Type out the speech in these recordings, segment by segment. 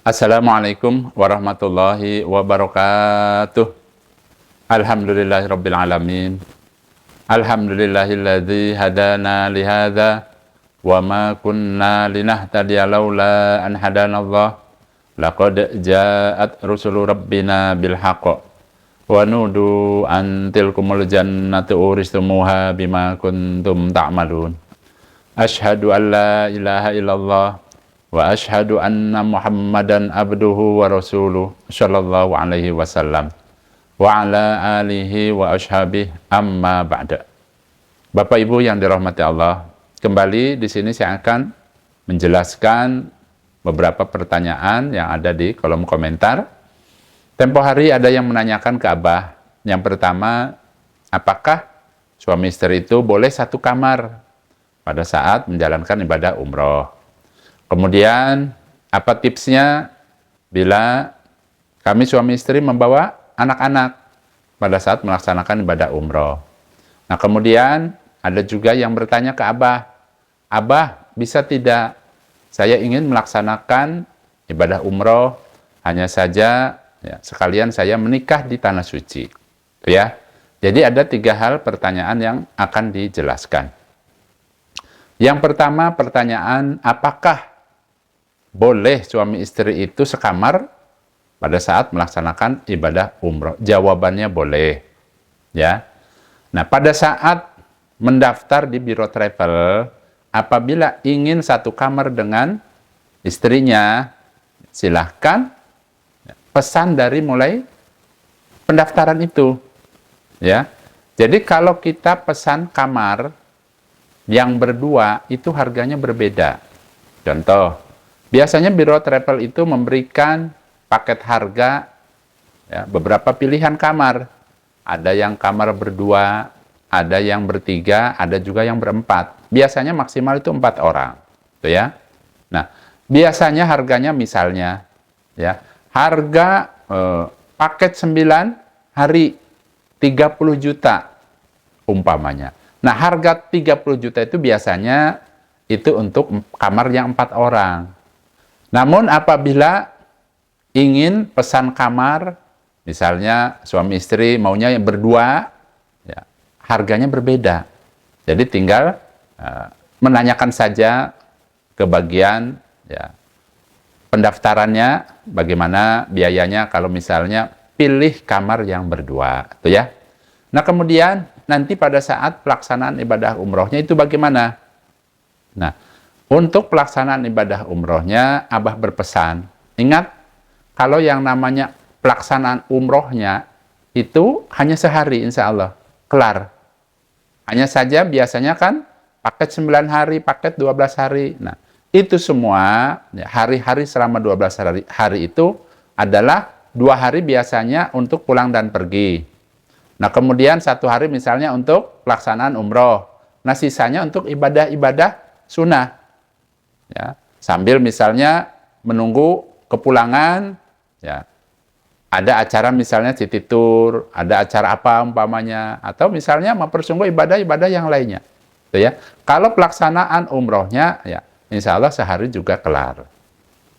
Assalamualaikum warahmatullahi wabarakatuh. Alhamdulillahirabbil alamin. Alhamdulillahilladzi hadana li hadza wa ma kunna linahtadiya laula an hadanallah. Laqad ja'at rusulu rabbina bil haqq wa nudu an tilkumul jannatu uristumuha bima kuntum ta'malun. Asyhadu an la ilaha illallah wa asyhadu anna Muhammadan abduhu wa rasuluh sallallahu alaihi wasallam wa ala alihi wa ashabihi amma ba'da. Bapak Ibu yang dirahmati Allah, kembali di sini saya akan menjelaskan beberapa pertanyaan yang ada di kolom komentar. Tempo hari ada yang menanyakan ke Abah. Yang pertama, apakah suami istri itu boleh satu kamar pada saat menjalankan ibadah umroh? Kemudian, apa tipsnya bila kami suami istri membawa anak-anak pada saat melaksanakan ibadah umroh? Nah, kemudian ada juga yang bertanya ke Abah, Abah, bisa tidak saya ingin melaksanakan ibadah umroh, hanya saja ya, sekalian saya menikah di Tanah Suci. Ya. Jadi ada 3 hal pertanyaan yang akan dijelaskan. Yang pertama pertanyaan, apakah boleh suami istri itu sekamar pada saat melaksanakan ibadah umroh? Jawabannya boleh. Ya. Nah, pada saat mendaftar di Biro Travel, apabila ingin satu kamar dengan istrinya, silahkan pesan dari mulai pendaftaran itu. Ya. Jadi kalau kita pesan kamar yang berdua, itu harganya berbeda. Contoh, biasanya Biro Travel itu memberikan paket harga ya, beberapa pilihan kamar. Ada yang kamar berdua, ada yang bertiga, ada juga yang berempat. Biasanya maksimal itu 4 orang. Tuh ya. Nah, biasanya harganya misalnya ya, harga paket 9 hari 30 juta umpamanya. Nah, harga 30 juta itu biasanya itu untuk kamar yang 4 orang. Namun apabila ingin pesan kamar, misalnya suami istri maunya yang berdua, ya, harganya berbeda. Jadi tinggal menanyakan saja ke bagian ya, pendaftarannya, bagaimana biayanya kalau misalnya pilih kamar yang berdua. Itu ya. Nah, kemudian nanti pada saat pelaksanaan ibadah umrohnya itu bagaimana? Nah, untuk pelaksanaan ibadah umrohnya, Abah berpesan, ingat, kalau yang namanya pelaksanaan umrohnya itu hanya sehari, insya Allah, kelar. Hanya saja biasanya kan paket 9 hari, paket 12 hari. Nah, itu semua, hari-hari selama 12 hari itu adalah 2 hari biasanya untuk pulang dan pergi. Nah, kemudian 1 hari misalnya untuk pelaksanaan umroh. Nah, sisanya untuk ibadah-ibadah sunnah. Ya, sambil misalnya menunggu kepulangan, ya, ada acara misalnya city tour, ada acara apa umpamanya, atau misalnya mempersungguh ibadah-ibadah yang lainnya. Gitu ya. Kalau pelaksanaan umrohnya, ya, insya Allah sehari juga kelar.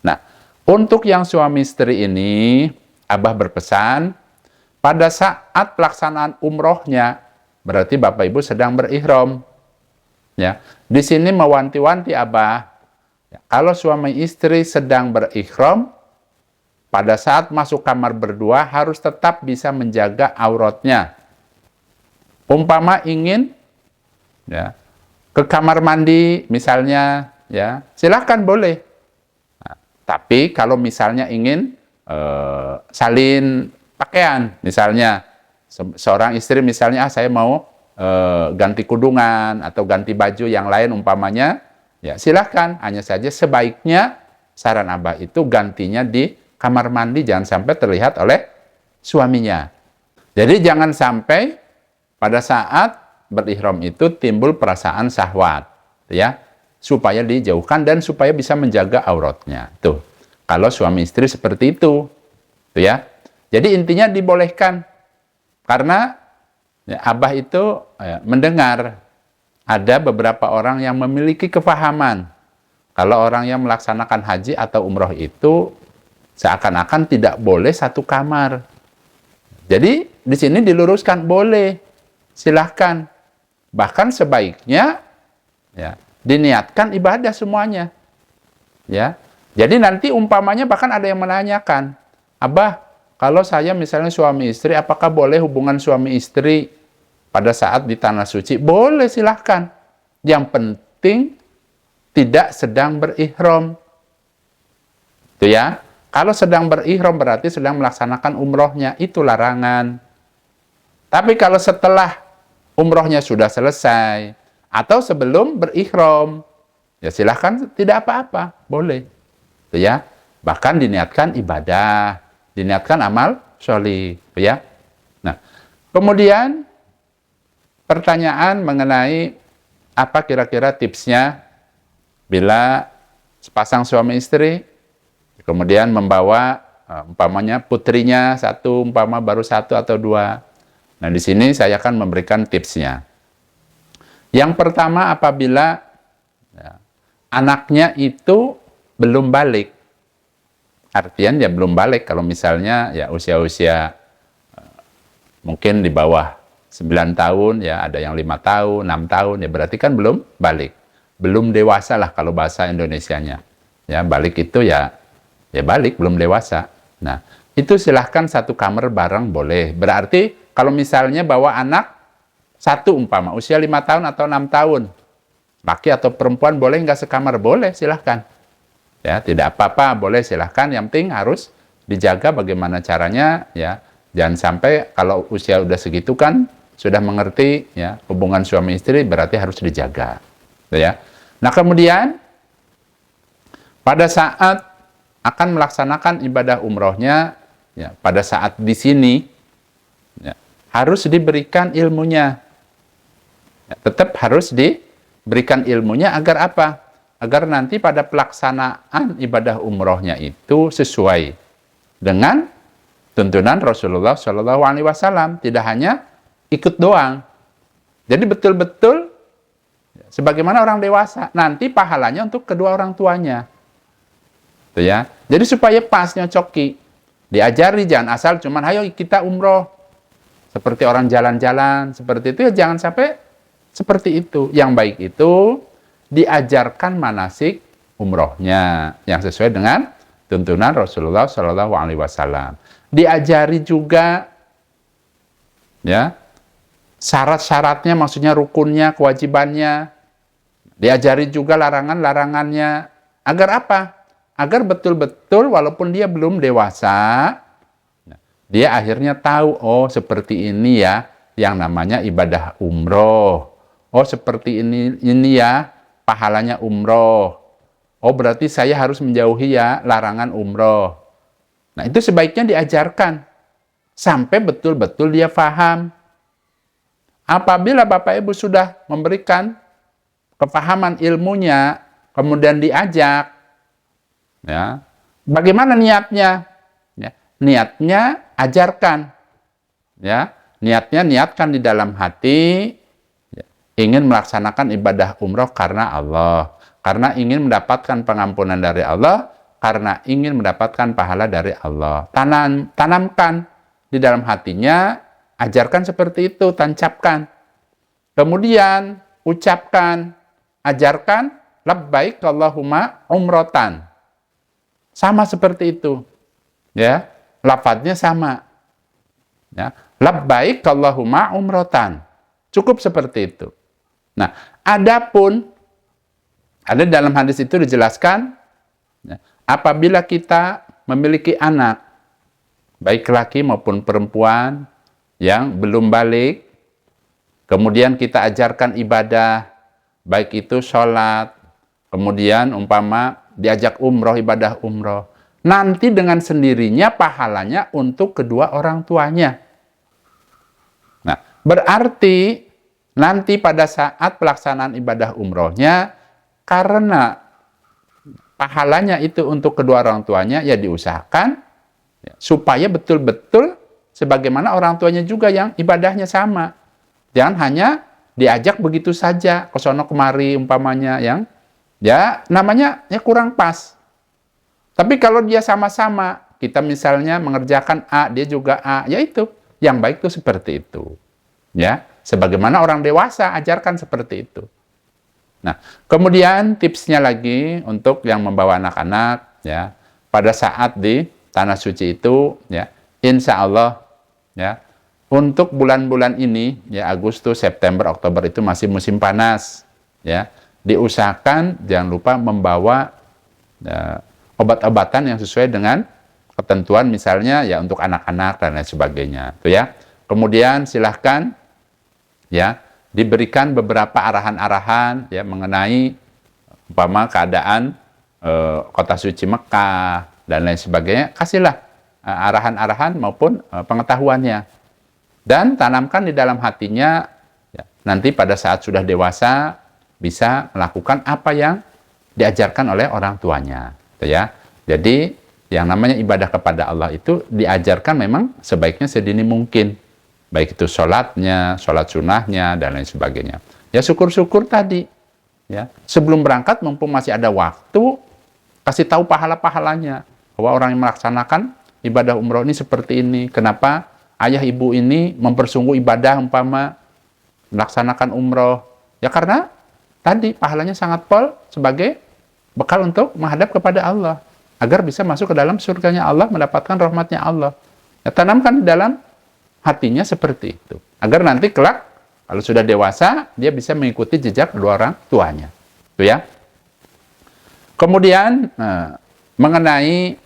Nah, untuk yang suami istri ini, Abah berpesan, pada saat pelaksanaan umrohnya, berarti Bapak Ibu sedang berihram. Ya, di sini mewanti-wanti Abah, ya, kalau suami istri sedang berihram, pada saat masuk kamar berdua harus tetap bisa menjaga auratnya. Umpama ingin ya, ke kamar mandi misalnya, ya, silahkan boleh. Nah, tapi kalau misalnya ingin salin pakaian, misalnya seorang istri misalnya, saya mau ganti kudungan atau ganti baju yang lain umpamanya, ya silahkan. Hanya saja sebaiknya saran Abah itu gantinya di kamar mandi, jangan sampai terlihat oleh suaminya. Jadi jangan sampai pada saat berihram itu timbul perasaan syahwat, ya, supaya dijauhkan dan supaya bisa menjaga auratnya. Tuh, kalau suami istri seperti itu, tuh ya. Jadi intinya dibolehkan, karena ya, Abah itu mendengar ada beberapa orang yang memiliki kefahaman kalau orang yang melaksanakan haji atau umroh itu Seakan-akan tidak boleh satu kamar. Jadi di sini diluruskan boleh, silahkan. Bahkan sebaiknya ya diniatkan ibadah semuanya. Ya, jadi nanti umpamanya bahkan ada yang menanyakan, Abah, kalau saya misalnya suami istri, apakah boleh hubungan suami istri pada saat di tanah suci? Boleh, silahkan. Yang penting tidak sedang berihram. Itu ya. Kalau sedang berihram berarti sedang melaksanakan umrohnya, itu larangan. Tapi kalau setelah umrohnya sudah selesai atau sebelum berihram, ya silahkan, tidak apa-apa, boleh. Itu ya. Bahkan diniatkan ibadah, diniatkan amal sholih, ya. Nah, kemudian pertanyaan mengenai apa kira-kira tipsnya bila sepasang suami istri kemudian membawa umpamanya putrinya satu, umpama baru satu atau dua. Nah, di sini saya akan memberikan tipsnya. Yang pertama, apabila ya, anaknya itu belum balik. Artian ya belum balik kalau misalnya ya usia-usia mungkin di bawah 9 tahun, ya ada yang 5 tahun, 6 tahun, ya berarti kan belum balik. Belum dewasa lah kalau bahasa Indonesianya. Ya, balik itu ya balik, belum dewasa. Nah, itu silahkan satu kamar bareng boleh. Berarti kalau misalnya bawa anak satu umpama, usia 5 tahun atau 6 tahun, laki atau perempuan boleh nggak sekamar? Boleh, silahkan. Ya, tidak apa-apa, boleh silahkan. Yang penting harus dijaga bagaimana caranya, ya. Jangan sampai kalau usia udah segitu kan, sudah mengerti, ya, hubungan suami istri berarti harus dijaga. Ya. Nah, kemudian pada saat akan melaksanakan ibadah umrohnya, ya, pada saat di sini, ya, harus diberikan ilmunya. Ya, tetap harus diberikan ilmunya agar apa? Agar nanti pada pelaksanaan ibadah umrohnya itu sesuai dengan tuntunan Rasulullah SAW. Tidak hanya ikut doang. Jadi betul-betul sebagaimana orang dewasa. Nanti pahalanya untuk kedua orang tuanya. Itu ya. Jadi supaya pas nyocoki. Diajari, jangan asal cuman ayo kita umroh. Seperti orang jalan-jalan, seperti itu ya jangan sampai seperti itu. Yang baik itu diajarkan manasik umrohnya yang sesuai dengan tuntunan Rasulullah SAW. Diajari juga ya syarat-syaratnya, maksudnya rukunnya, kewajibannya. Diajari juga larangan-larangannya. Agar apa? Agar betul-betul walaupun dia belum dewasa, dia akhirnya tahu, oh seperti ini ya yang namanya ibadah umroh. Oh seperti ini ya pahalanya umroh. Oh berarti saya harus menjauhi ya larangan umroh. Nah itu sebaiknya diajarkan sampai betul-betul dia paham. Apabila Bapak Ibu sudah memberikan kepahaman ilmunya, kemudian diajak, ya, bagaimana niatnya? Ya, niatnya ajarkan, ya, niatnya niatkan di dalam hati, ya, ingin melaksanakan ibadah umroh karena Allah, karena ingin mendapatkan pengampunan dari Allah, karena ingin mendapatkan pahala dari Allah. Tanamkan di dalam hatinya, ajarkan seperti itu, tancapkan. Kemudian ucapkan, ajarkan, labbaik Allahumma umrotan. Sama seperti itu. Ya, lafadznya sama. Ya, labbaik Allahumma umrotan. Cukup seperti itu. Nah, adapun ada dalam hadis itu dijelaskan, ya, apabila kita memiliki anak, baik laki maupun perempuan yang belum balik, kemudian kita ajarkan ibadah, baik itu sholat, kemudian umpama diajak umroh, ibadah umroh, nanti dengan sendirinya pahalanya untuk kedua orang tuanya. Nah, berarti nanti pada saat pelaksanaan ibadah umrohnya, karena pahalanya itu untuk kedua orang tuanya, ya diusahakan ya, supaya betul-betul sebagaimana orang tuanya juga yang ibadahnya sama. Jangan hanya diajak begitu saja, ke sono kemari umpamanya, yang ya namanya ya kurang pas. Tapi kalau dia sama-sama kita misalnya mengerjakan A, dia juga A, ya itu. Yang baik itu seperti itu. Ya, sebagaimana orang dewasa ajarkan seperti itu. Nah, kemudian tipsnya lagi untuk yang membawa anak-anak, ya, pada saat di tanah suci itu, ya, insya Allah, ya, untuk bulan-bulan ini, ya, Agustus, September, Oktober itu masih musim panas, ya, diusahakan jangan lupa membawa obat-obatan yang sesuai dengan ketentuan, misalnya ya untuk anak-anak dan lain sebagainya, tuh ya. Kemudian silahkan ya diberikan beberapa arahan-arahan ya mengenai umpama keadaan kota suci Mekah dan lain sebagainya, kasihlah arahan-arahan maupun pengetahuannya dan tanamkan di dalam hatinya ya, nanti pada saat sudah dewasa bisa melakukan apa yang diajarkan oleh orang tuanya, gitu ya. Jadi yang namanya ibadah kepada Allah itu diajarkan memang sebaiknya sedini mungkin, baik itu sholatnya, sholat sunnahnya dan lain sebagainya. Ya syukur-syukur tadi, ya sebelum berangkat mumpung masih ada waktu, kasih tahu pahala-pahalanya bahwa orang yang melaksanakan ibadah umroh ini seperti ini. Kenapa ayah ibu ini mempersungguh ibadah umpama melaksanakan umroh? Ya karena tadi pahalanya sangat pol sebagai bekal untuk menghadap kepada Allah, agar bisa masuk ke dalam surganya Allah, mendapatkan rahmatnya Allah. Ya, tanamkan di dalam hatinya seperti itu, agar nanti kelak, kalau sudah dewasa, dia bisa mengikuti jejak kedua orang tuanya. Itu ya. Kemudian, mengenai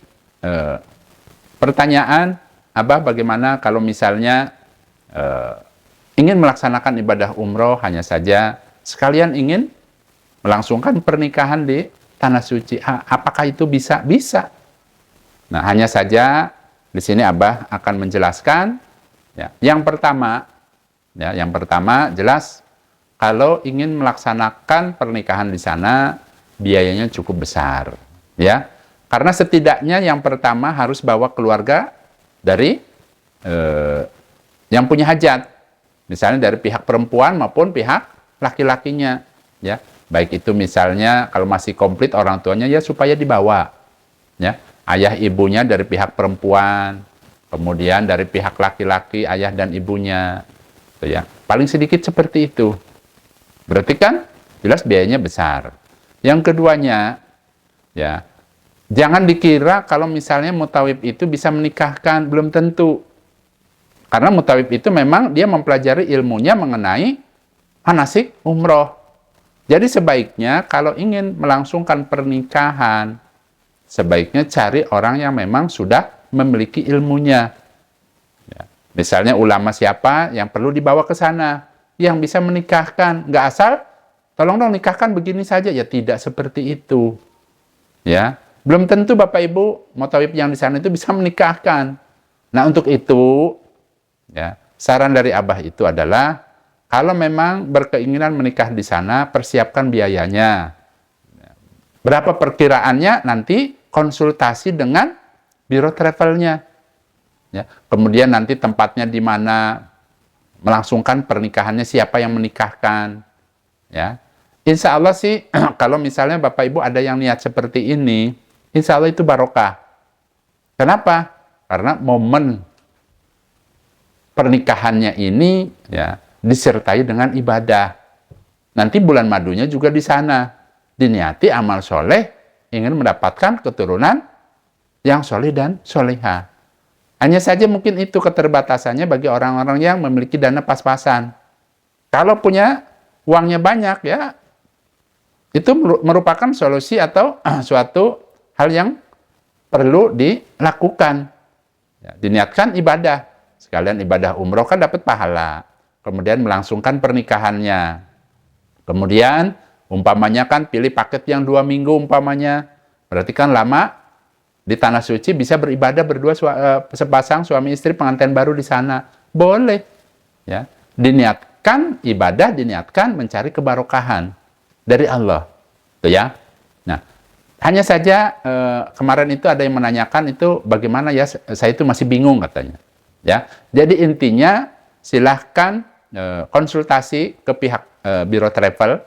pertanyaan, Abah bagaimana kalau misalnya ingin melaksanakan ibadah umroh, hanya saja sekalian ingin melangsungkan pernikahan di tanah suci, apakah itu bisa? Bisa. Nah, hanya saja di sini Abah akan menjelaskan. Ya, yang pertama jelas kalau ingin melaksanakan pernikahan di sana biayanya cukup besar, ya. Karena setidaknya yang pertama harus bawa keluarga dari yang punya hajat, misalnya dari pihak perempuan maupun pihak laki-lakinya, ya. Baik itu misalnya kalau masih komplit orang tuanya ya supaya dibawa, ya, ayah ibunya dari pihak perempuan, kemudian dari pihak laki-laki ayah dan ibunya, gitu ya. Paling sedikit seperti itu. Berarti kan jelas biayanya besar. Yang keduanya, ya, jangan dikira kalau misalnya mutawib itu bisa menikahkan, belum tentu. Karena mutawib itu memang dia mempelajari ilmunya mengenai manasik umroh. Jadi sebaiknya kalau ingin melangsungkan pernikahan, sebaiknya cari orang yang memang sudah memiliki ilmunya. Ya. Misalnya ulama siapa yang perlu dibawa ke sana, yang bisa menikahkan. Nggak asal, tolong dong nikahkan begini saja. Ya tidak seperti itu. Ya, belum tentu Bapak Ibu mutawib yang di sana itu bisa menikahkan. Nah untuk itu, ya saran dari Abah itu adalah kalau memang berkeinginan menikah di sana, persiapkan biayanya. Berapa perkiraannya, nanti konsultasi dengan biro travelnya. Ya. Kemudian nanti tempatnya di mana, melangsungkan pernikahannya, siapa yang menikahkan. Ya. Insya Allah sih, kalau misalnya Bapak Ibu ada yang niat seperti ini, insya Allah itu barokah. Kenapa? Karena momen pernikahannya ini, ya, disertai dengan ibadah. Nanti bulan madunya juga di sana. Diniati amal soleh, ingin mendapatkan keturunan yang soleh dan soleha. Hanya saja mungkin itu keterbatasannya bagi orang-orang yang memiliki dana pas-pasan. Kalau punya uangnya banyak, ya, itu merupakan solusi atau suatu hal yang perlu dilakukan. Ya, diniatkan ibadah. Sekalian ibadah umroh kan dapat pahala. Kemudian melangsungkan pernikahannya. Kemudian umpamanya kan pilih paket yang 2 minggu umpamanya. Berarti kan lama di tanah suci bisa beribadah berdua sepasang suami istri pengantin baru di sana. Boleh. Ya. Diniatkan ibadah, diniatkan mencari kebarokahan dari Allah. Tuh ya. Nah, hanya saja kemarin itu ada yang menanyakan itu bagaimana ya, saya itu masih bingung katanya. Ya. Jadi intinya silahkan konsultasi ke pihak biro travel.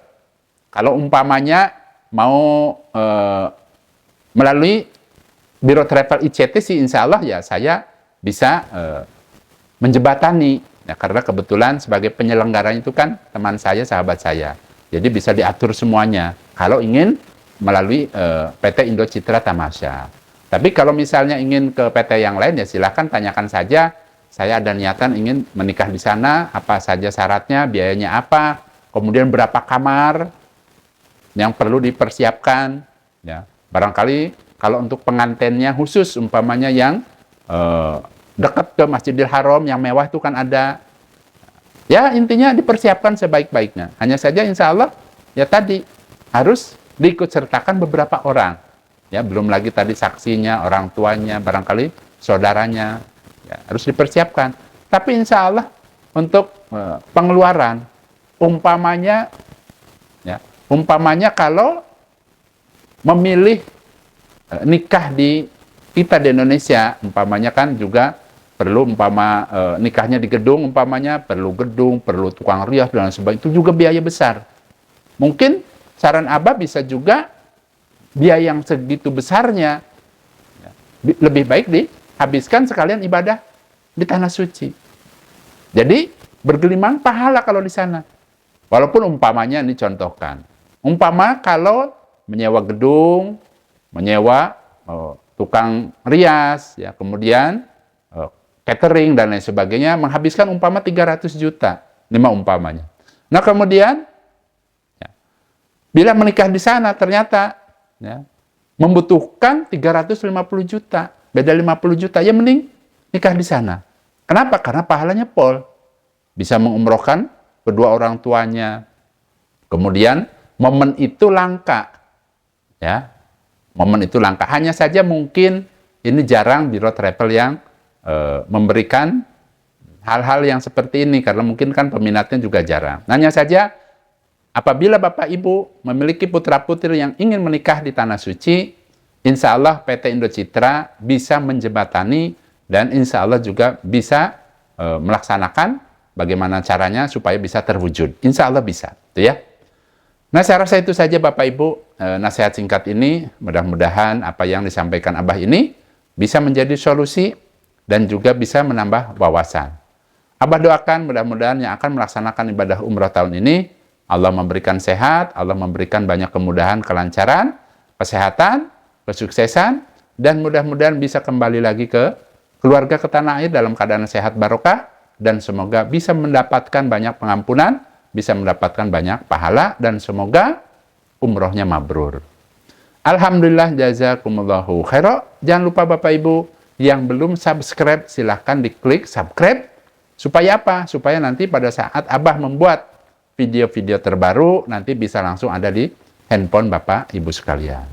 Kalau umpamanya mau melalui Biro Travel ICT sih insya Allah ya saya bisa menjembatani. Ya, karena kebetulan sebagai penyelenggaranya itu kan teman saya, sahabat saya. Jadi bisa diatur semuanya kalau ingin melalui PT Indo Citra Tamasya. Tapi kalau misalnya ingin ke PT yang lain ya silahkan tanyakan saja. Saya ada niatan ingin menikah di sana, apa saja syaratnya, biayanya apa, kemudian berapa kamar yang perlu dipersiapkan. Ya, barangkali kalau untuk pengantennya khusus, umpamanya yang dekat ke Masjidil Haram, yang mewah itu kan ada. Ya intinya dipersiapkan sebaik-baiknya. Hanya saja insya Allah ya tadi harus diikut sertakan beberapa orang. Ya belum lagi tadi saksinya, orang tuanya, barangkali saudaranya. Ya, harus dipersiapkan. Tapi insya Allah untuk pengeluaran, umpamanya kalau memilih nikah di kita di Indonesia, umpamanya kan juga perlu nikahnya di gedung, umpamanya perlu gedung, perlu tukang rias dan sebagainya, itu juga biaya besar. Mungkin saran Abah bisa juga biaya yang segitu besarnya lebih baik dihabiskan sekalian ibadah di tanah suci. Jadi bergelimang pahala kalau di sana. Walaupun umpamanya ini contohkan. Umpama kalau menyewa gedung, menyewa tukang rias, ya kemudian catering dan lain sebagainya menghabiskan umpama 300 juta, 5 umpamanya. Nah kemudian ya, bila menikah di sana ternyata ya, membutuhkan 350 juta, beda 50 juta, ya mending nikah di sana. Kenapa? Karena pahalanya pol. Bisa mengumrohkan kedua orang tuanya. Kemudian momen itu langka. Ya. Momen itu langka. Hanya saja mungkin ini jarang biro travel yang memberikan hal-hal yang seperti ini karena mungkin kan peminatnya juga jarang. Hanya saja apabila Bapak Ibu memiliki putra-putri yang ingin menikah di Tanah Suci, insya Allah PT Indo Citra bisa menjembatani dan insya Allah juga bisa melaksanakan bagaimana caranya supaya bisa terwujud. Insya Allah bisa, itu ya. Nah, saya rasa itu saja Bapak Ibu nasihat singkat ini. Mudah-mudahan apa yang disampaikan Abah ini bisa menjadi solusi dan juga bisa menambah wawasan. Abah doakan mudah-mudahan yang akan melaksanakan ibadah umrah tahun ini, Allah memberikan sehat, Allah memberikan banyak kemudahan, kelancaran, kesehatan, kesuksesan, dan mudah-mudahan bisa kembali lagi ke keluarga ke tanah air dalam keadaan sehat barokah, dan semoga bisa mendapatkan banyak pengampunan, bisa mendapatkan banyak pahala, dan semoga umrohnya mabrur. Alhamdulillah, jazakumullahu khairan. Jangan lupa Bapak Ibu, yang belum subscribe, silahkan diklik subscribe. Supaya apa? Supaya nanti pada saat Abah membuat video-video terbaru, nanti bisa langsung ada di handphone Bapak Ibu sekalian.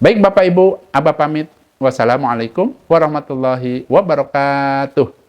Baik Bapak Ibu, Abah pamit. Wassalamualaikum warahmatullahi wabarakatuh.